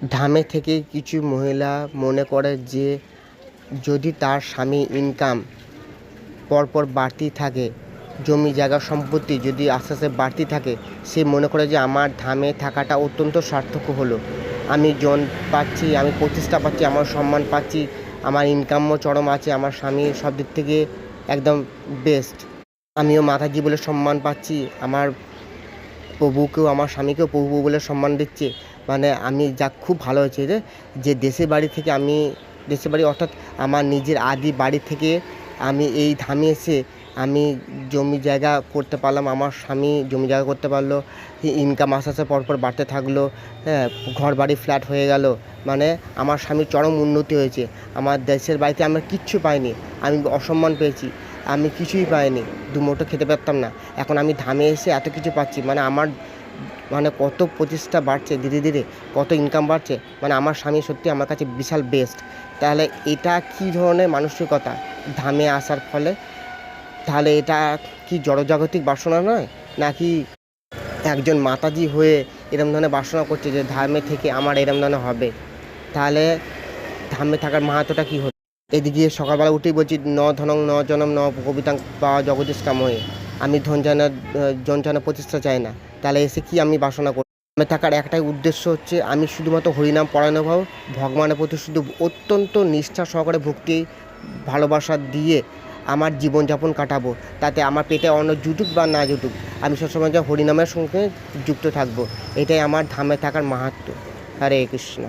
ধামে থেকে কিছু মহিলা মনে করে যে যদি তার স্বামী ইনকাম পরপর বাড়তেই থাকে, জমি জায়গা সম্পত্তি যদি আস্তে আস্তে বাড়তে থাকে, সে মনে করে যে আমার ধামে থাকাটা অত্যন্ত সার্থক হলো। আমি জন পাচ্ছি, আমি প্রতিষ্ঠা পাচ্ছি, আমার সম্মান পাচ্ছি, আমার ইনকামও চরম আছে, আমার স্বামী সব দিক থেকে একদম বেস্ট। আমিও মাতাজি বলে সম্মান পাচ্ছি, আমার প্রভুকেও আমার স্বামীকেও প্রভু বলে সম্মান দিচ্ছে। মানে আমি যা খুব ভালো হয়েছে রে, যে দেশের বাড়ি থেকে আমি দেশের বাড়ি অর্থাৎ আমার নিজের আদি বাড়ি থেকে আমি এই ধামে এসে আমি জমি জায়গা করতে পারলাম, আমার স্বামী জমি জায়গা করতে পারলো, ইনকাম আস্তে আস্তে পরপর বাড়তে থাকলো, হ্যাঁ, ঘর বাড়ি ফ্ল্যাট হয়ে গেল। মানে আমার স্বামীর চরম উন্নতি হয়েছে। আমার দেশের বাড়িতে আমরা কিচ্ছু পাইনি, আমি অসম্মান পেয়েছি, আমি কিছুই পাইনি, দুমুঠো খেতে পারতাম না। এখন আমি ধামে এসে এত কিছু পাচ্ছি, মানে আমার মানে কত প্রতিষ্ঠা বাড়ছে ধীরে ধীরে, কত ইনকাম বাড়ছে। মানে আমার স্বামী সত্যি আমার কাছে বিশাল বেস্ট। তাহলে এটা কী ধরনের মানসিকতা ধামে আসার ফলে? তাহলে এটা কি জড়জাগতিক বাসনা নয়, নাকি একজন মাতাজি হয়ে এরম ধরনের বাসনা করছে যে ধামে থেকে আমার এরম ধরনের হবে? তাহলে ধামে থাকার মাহাত্ম্যটা কী হলো? এদিকে সকালবেলা উঠেই বলছি ন ধনং ন জনম ন কবিতাং বা জগদীশ কাময়ে, আমি জন যেন প্রতিষ্ঠা চাই না। তাহলে এসে কি আমি বাসনা করি? ধামে থাকার একটাই উদ্দেশ্য হচ্ছে আমি শুধুমাত্র হরিনাম পরায়ণ হব, ভগবানের প্রতি শুধু অত্যন্ত নিষ্ঠা সহকারে ভক্তি ভালোবাসা দিয়ে আমার জীবনযাপন কাটাবো। তাতে আমার পেটে অন্ন জুটুক বা না জুটুক, আমি সবসময় যে হরিনামের সঙ্গে যুক্ত থাকবো। এটাই আমার ধামে থাকার মাহাত্ম্য। হরে কৃষ্ণ।